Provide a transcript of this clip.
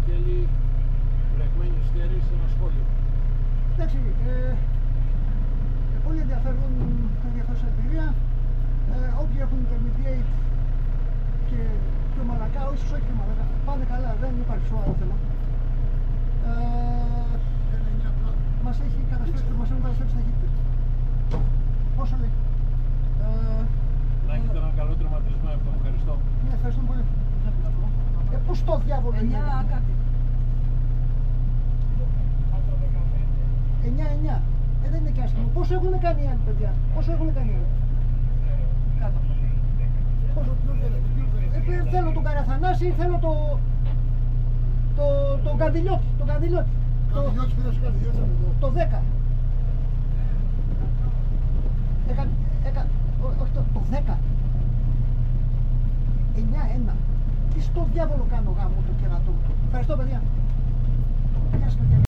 στέλνει βρεγμένη στέρη σε ένα σχόλιο. Εντάξει, πολύ ενδιαφέρουσα εμπειρία. Όποιοι έχουν intermediate και πιο μαλακά, ίσως όχι πιο μαλακά, πάνε καλά, δεν υπάρχει σοβαρό θέμα. Μας έχουν καταστρέψει ταχύτητες. Πόσο λέει? Να έχετε έναν καλό τερματισμό, ευχαριστώ. Ναι, ευχαριστώ πολύ. Πώς το διάβολο είναι? 9 κάτι. 9-9. Δεν είναι και άσχημο. Πόσο έχουν κάνει οι άλλοι, παιδιά? Πόσο έχουν κάνει οι άλλοι? Κάτω. Θέλω τον Καραθανάση, θέλω τον Καντιλιώτη. Τον Καντιλιώτη. Το 10. Όχι το 10. 9-1. Τι στο διάβολο κάνω γάμο του κερατού. Ευχαριστώ, παιδιά. Γεια σας, παιδιά.